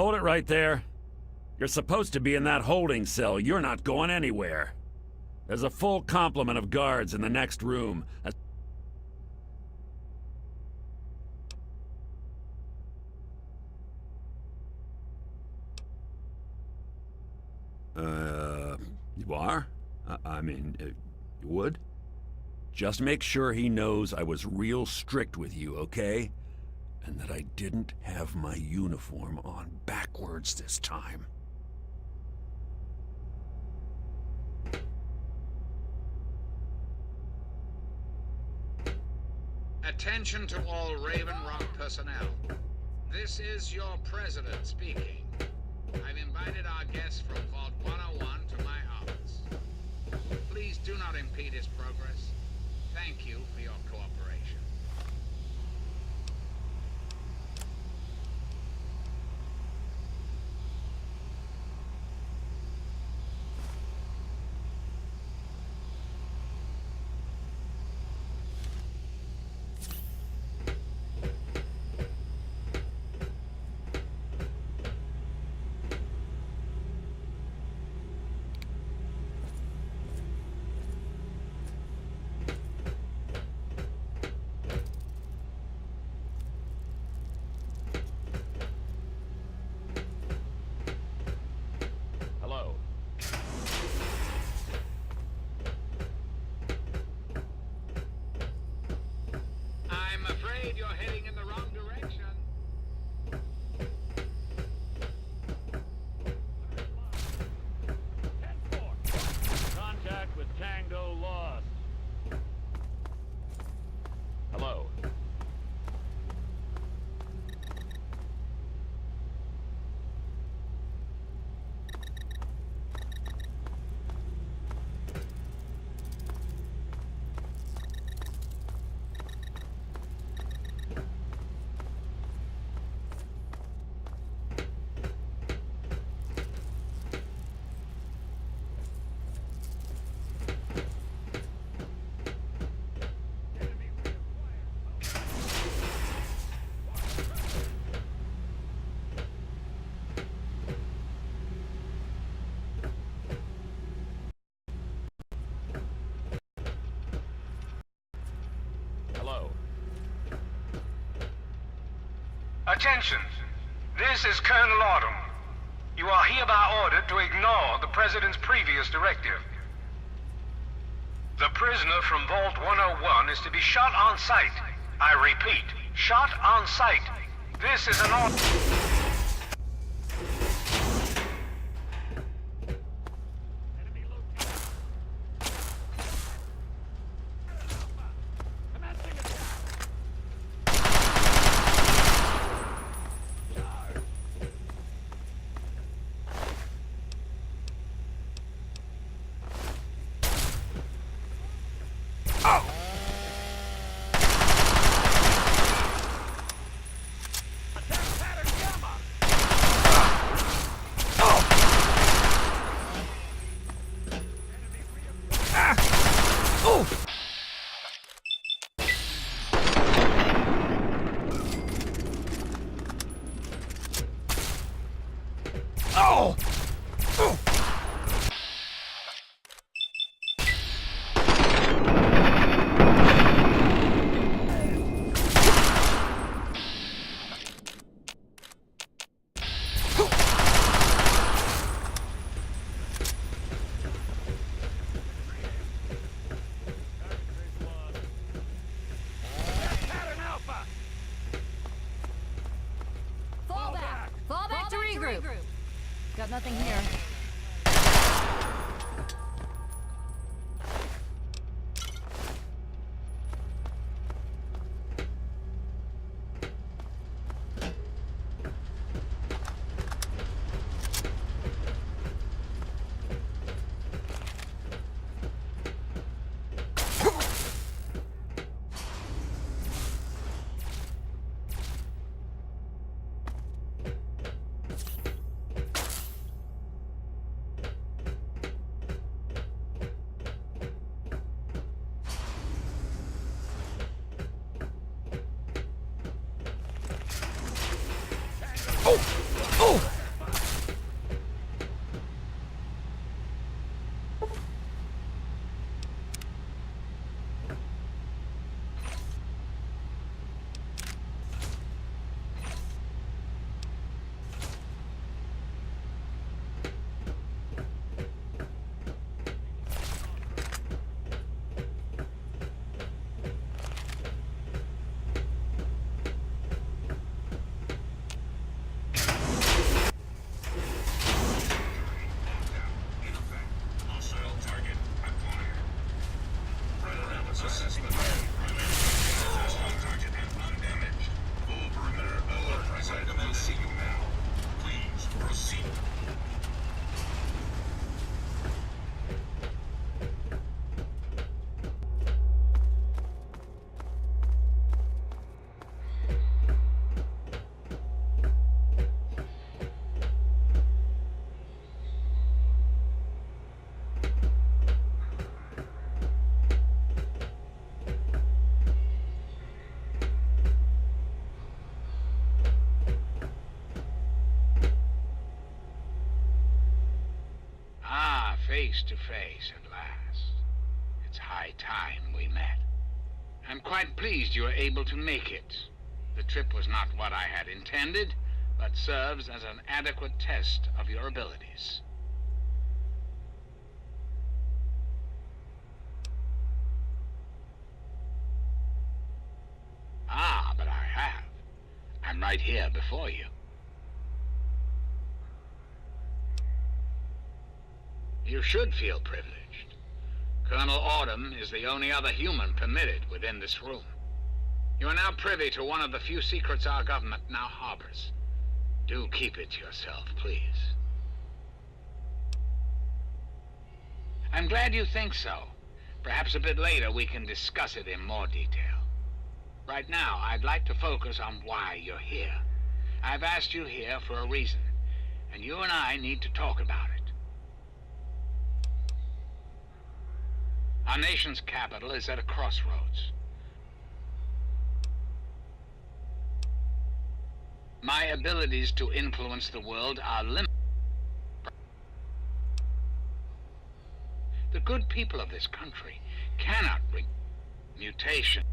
Hold it right there. You're supposed to be in that holding cell. You're not going anywhere. There's a full complement of guards in the next room. You are? You would? Just make sure he knows I was real strict with you, okay? And that I didn't have my uniform on backwards this time. Attention to all Raven Rock personnel. This is your president speaking. I've invited our guests from Vault 101 to my office. Please do not impede his progress. Thank you for your cooperation. You're heading in the wrong direction. Contact with Tango lost. Hello. Attention! This is Colonel Autumn. You are hereby ordered to ignore the President's previous directive. The prisoner from Vault 101 is to be shot on sight. I repeat, shot on sight. This is an order. Got nothing here. face to face at last. It's high time we met. I'm quite pleased you were able to make it. The trip was not what I had intended, but serves as an adequate test of your abilities. Ah, but I have. I'm right here before you. You should feel privileged. Colonel Autumn is the only other human permitted within this room. You are now privy to one of the few secrets our government now harbors. Do keep it to yourself, please. I'm glad you think so. Perhaps a bit later we can discuss it in more detail. Right now, I'd like to focus on why you're here. I've asked you here for a reason, and you and I need to talk about it. Our nation's capital is at a crossroads. My abilities to influence the world are limited. The good people of this country cannot bring mutation.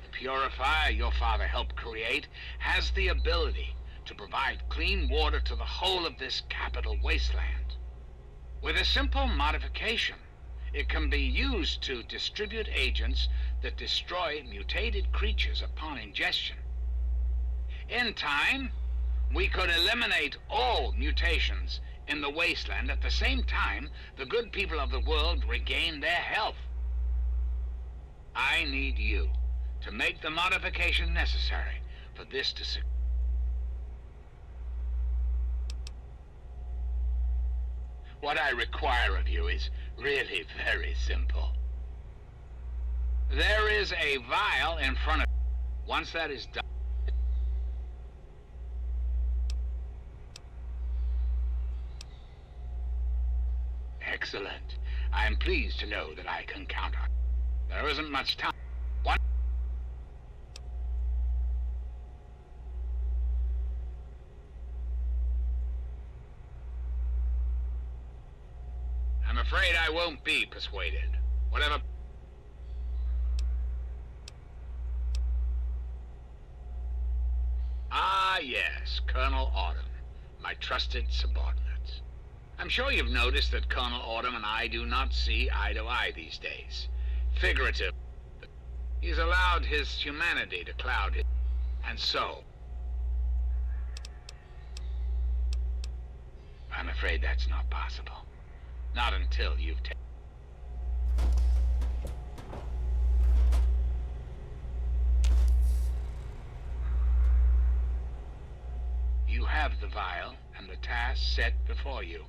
The purifier your father helped create has the ability to provide clean water to the whole of this capital wasteland. With a simple modification, it can be used to distribute agents that destroy mutated creatures upon ingestion. In time, we could eliminate all mutations in the wasteland at the same time the good people of the world regain their health. I need you to make the modification necessary for this to succeed. What I require of you is really very simple. There is a vial in front of you. Once that is done, excellent. I am pleased to know that I can count on you. There isn't much time. I'm afraid I won't be persuaded. Whatever. Ah, yes, Colonel Autumn, my trusted subordinate. I'm sure you've noticed that Colonel Autumn and I do not see eye to eye these days. Figurative. He's allowed his humanity to cloud his... And so... I'm afraid that's not possible. Not until you've taken... You have the vial and the task set before you.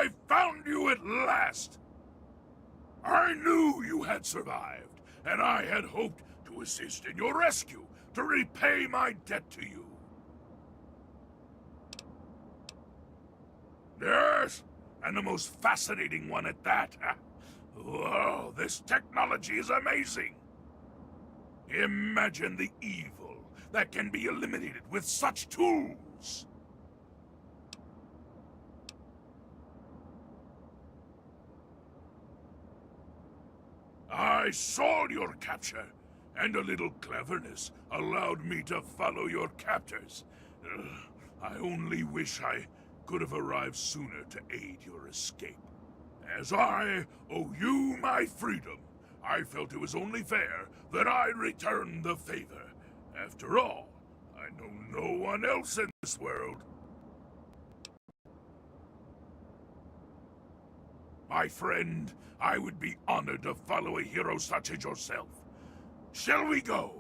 I found you at last! I knew you had survived, and I had hoped to assist in your rescue, to repay my debt to you. Yes, and the most fascinating one at that. Whoa, this technology is amazing! Imagine the evil that can be eliminated with such tools! I saw your capture, and a little cleverness allowed me to follow your captors. I only wish I could have arrived sooner to aid your escape. As I owe you my freedom, I felt it was only fair that I return the favor. After all, I know no one else in this world. My friend, I would be honored to follow a hero such as yourself. Shall we go?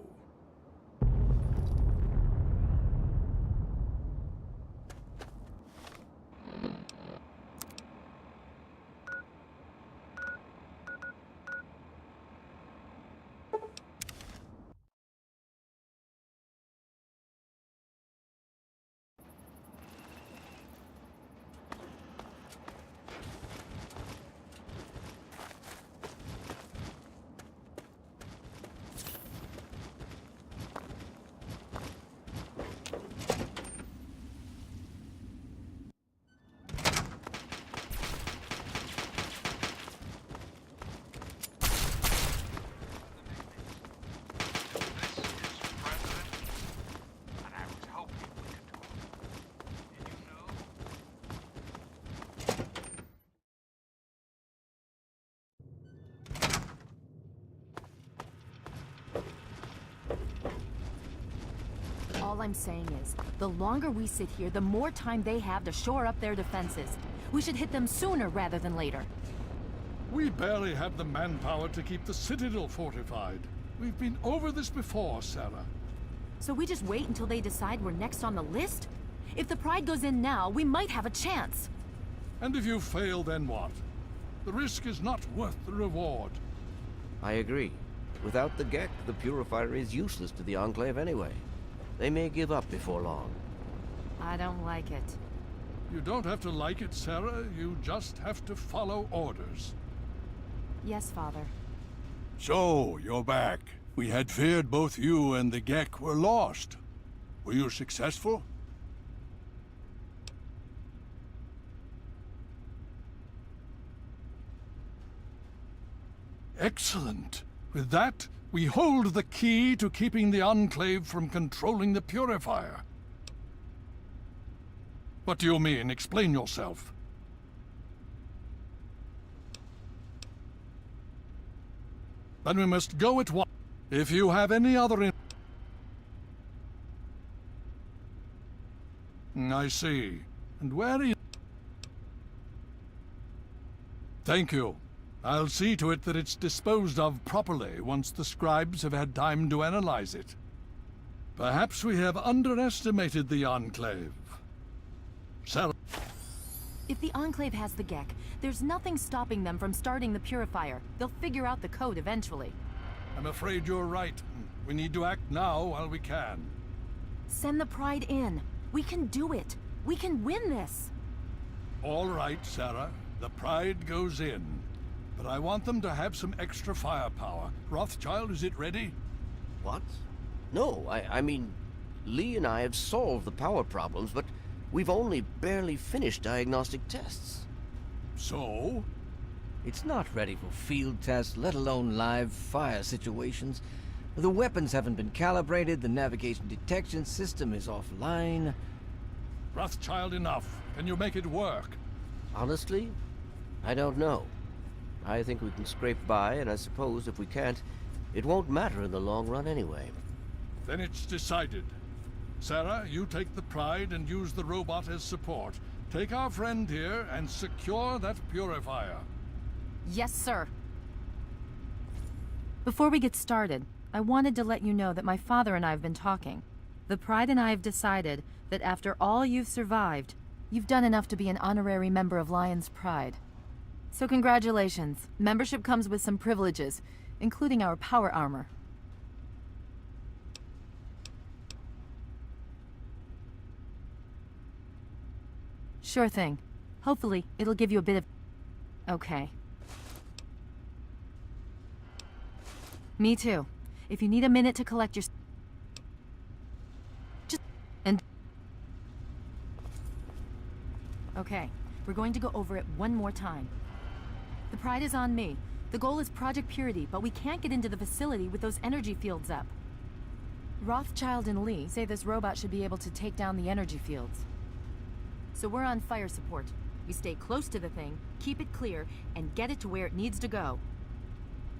All I'm saying is, the longer we sit here, the more time they have to shore up their defenses. We should hit them sooner rather than later. We barely have the manpower to keep the Citadel fortified. We've been over this before, Sarah. So we just wait until they decide we're next on the list? If the Pride goes in now, we might have a chance. And if you fail, then what? The risk is not worth the reward. I agree. Without the Gek, the Purifier is useless to the Enclave anyway. They may give up before long. I don't like it. You don't have to like it, Sarah. You just have to follow orders. Yes, Father. So, you're back. We had feared both you and the Gek were lost. Were you successful? Excellent. With that, we hold the key to keeping the Enclave from controlling the Purifier. What do you mean? Explain yourself. Then we must go at once. If you have any other I see. And where is... Thank you. I'll see to it that it's disposed of properly once the scribes have had time to analyze it. Perhaps we have underestimated the Enclave. Sarah... If the Enclave has the Gek, there's nothing stopping them from starting the Purifier. They'll figure out the code eventually. I'm afraid you're right. We need to act now while we can. Send the Pride in. We can do it. We can win this. All right, Sarah. The Pride goes in. But I want them to have some extra firepower. Rothschild, is it ready? What? No, I mean, Lee and I have solved the power problems, but we've only barely finished diagnostic tests. So? It's not ready for field tests, let alone live fire situations. The weapons haven't been calibrated, the navigation detection system is offline. Rothschild, enough. Can you make it work? Honestly, I don't know. I think we can scrape by, and I suppose if we can't, it won't matter in the long run anyway. Then it's decided. Sarah, you take the Pride and use the robot as support. Take our friend here and secure that Purifier. Yes, sir. Before we get started, I wanted to let you know that my father and I have been talking. The Pride and I have decided that after all you've survived, You've done enough to be an honorary member of Lion's Pride. So congratulations. Membership comes with some privileges, including our power armor. Sure thing. Hopefully, it'll give you a bit of... Okay. Me too. If you need a minute to collect your... Just... And... Okay, we're going to go over it one more time. The Pride is on me. The goal is Project Purity, but we can't get into the facility with those energy fields up. Rothschild and Lee say this robot should be able to take down the energy fields. So we're on fire support. We stay close to the thing, keep it clear, and get it to where it needs to go.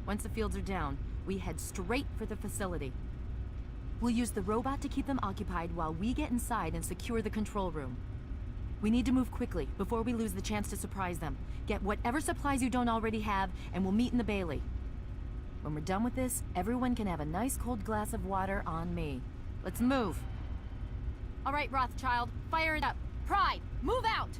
Once the fields are down, we head straight for the facility. We'll use the robot to keep them occupied while we get inside and secure the control room. We need to move quickly before we lose the chance to surprise them. Get whatever supplies you don't already have, and we'll meet in the Bailey. When we're done with this, everyone can have a nice cold glass of water on me. Let's move. All right, Rothschild, fire it up. Pride, move out!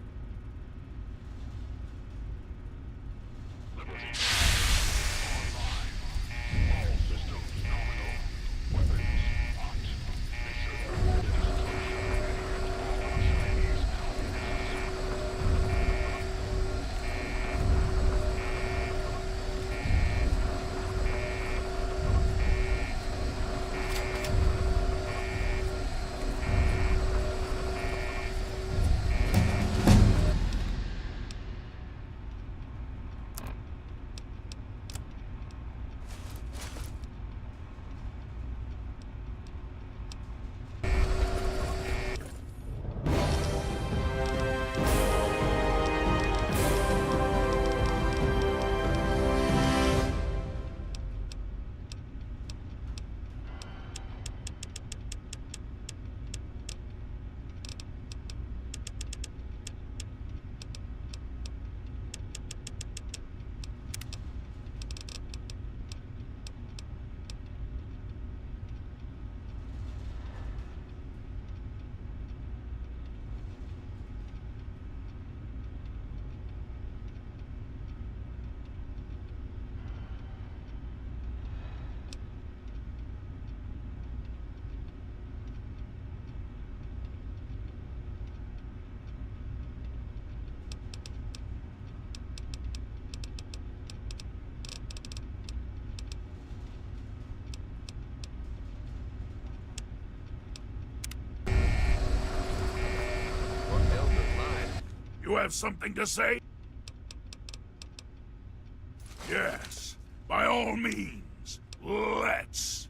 You have something to say? Yes, by all means, let's.